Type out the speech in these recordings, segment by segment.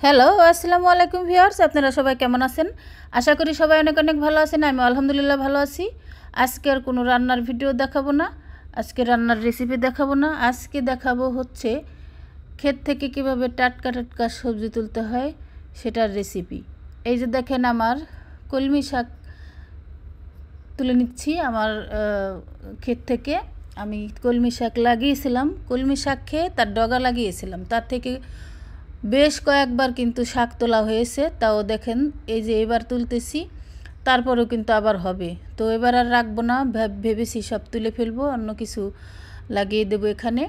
Hello, আসসালামু আলাইকুম viewers, আপনারা সবাই কেমন আছেন? আশা করি সবাই অনেক অনেক ভালো আছেন। আমি আলহামদুলিল্লাহ ভালো আছি। আজকে আর কোনো রান্নার ভিডিও দেখাবো না, আজকে রান্নার রেসিপি দেখাবো না। আজকে দেখাবো হচ্ছে ক্ষেত থেকে কিভাবে টাটকা টাটকা সবজি তুলতে হয় সেটার রেসিপি। এই যে দেখেন, আমার কলমি শাক তুলে নিচ্ছি আমার ক্ষেত থেকে। আমি কলমি শাক লাগিয়েছিলাম, কলমি শাক খেয়ে তার ডগা লাগিয়েছিলাম, তার থেকে বেশ কয়েকবার কিন্তু শাক তোলা হয়েছে। তাও দেখেন, এই যে এবার তুলতেছি, তারপরেও কিন্তু আবার হবে। তো এবার আর রাখবো না, ভেবেছি সব তুলে ফেলবো, অন্য কিছু লাগিয়ে দেবো এখানে।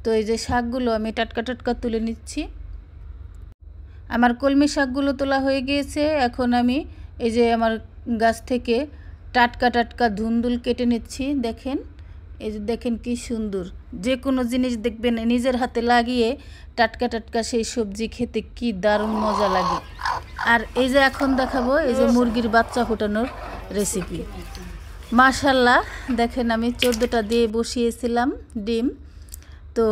তো এই যে শাকগুলো আমি টাটকা টাটকা তুলে নিচ্ছি। আমার কলমি শাকগুলো তোলা হয়ে গিয়েছে। এখন আমি এই যে আমার গাছ থেকে টাটকা টাটকা ধুন্দুল কেটে নিচ্ছি। দেখেন, এই যে দেখেন কি সুন্দর। যে কোনো জিনিস দেখবেন নিজের হাতে লাগিয়ে টাটকা টাটকা সেই সবজি খেতে কি দারুণ মজা লাগে। আর এই যে এখন দেখাবো এই যে মুরগির বাচ্চা ফোটানোর রেসিপি। মাশাল্লাহ, দেখেন আমি 14টা দিয়ে বসিয়েছিলাম ডিম। তো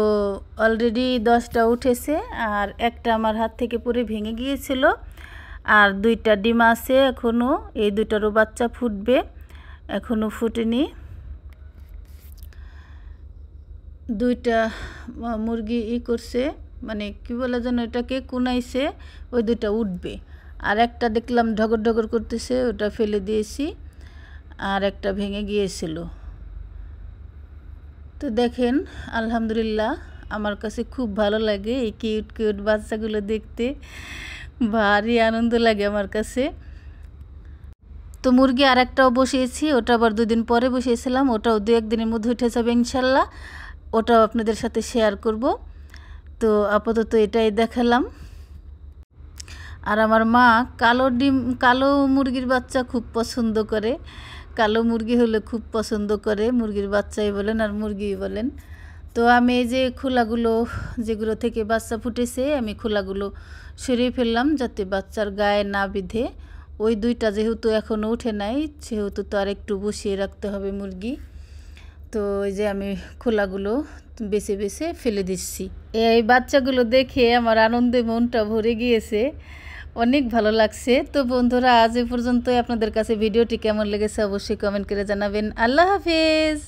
অলরেডি 10টা উঠেছে, আর একটা আমার হাত থেকে পুরো ভেঙে গিয়েছিল। আর 2টা ডিম আছে এখনও, এই 2টারও বাচ্চা ফুটবে, এখনও ফুটেনি। 2টা মুরগি করছে, মানে কি বলে যেন এটাকে কুনাইছে, ওই 2টা উঠবে। আর একটা দেখলাম ঢগর ঢগর করতেছে, ওটা ফেলে দিয়েছি। আর একটা ভেঙে গিয়েছিল। তো দেখেন, আলহামদুলিল্লাহ আমার কাছে খুব ভালো লাগে এই কিউট কিউট বাচ্চাগুলো দেখতে, ভারী আনন্দ লাগে আমার কাছে। তো মুরগি আর একটাও বসিয়েছি, ওটা আবার 2 দিন পরে বসিয়েছিলাম, ওটাও 2-1 দিনের মধ্যে উঠে যাবে ইনশাল্লাহ। ওটাও আপনাদের সাথে শেয়ার করব। তো আপাতত এটাই দেখালাম। আর আমার মা কালো মুরগির বাচ্চা খুব পছন্দ করে। কালো মুরগি হলে খুব পছন্দ করে, মুরগির বাচ্চাই বলেন আর মুরগি বলেন। তো আমি এই যে খোলাগুলো, যেগুলো থেকে বাচ্চা ফুটেছে, আমি খোলাগুলো সরিয়ে ফেললাম যাতে বাচ্চার গায়ে না বিঁধে। ওই 2টা যেহেতু এখনও উঠে নাই, সেহেতু তো আর একটু বসিয়ে রাখতে হবে মুরগি। তো এই যে আমি খোলাগুলো বেছে বেছে ফেলে দিচ্ছি। এই বাচ্চাগুলো দেখে আমার আনন্দে মনটা ভরে গিয়েছে, অনেক ভালো লাগছে। তো বন্ধুরা, আজ এ পর্যন্তই। আপনাদের কাছে ভিডিওটি কেমন লেগেছে অবশ্যই কমেন্ট করে জানাবেন। আল্লাহ হাফেজ।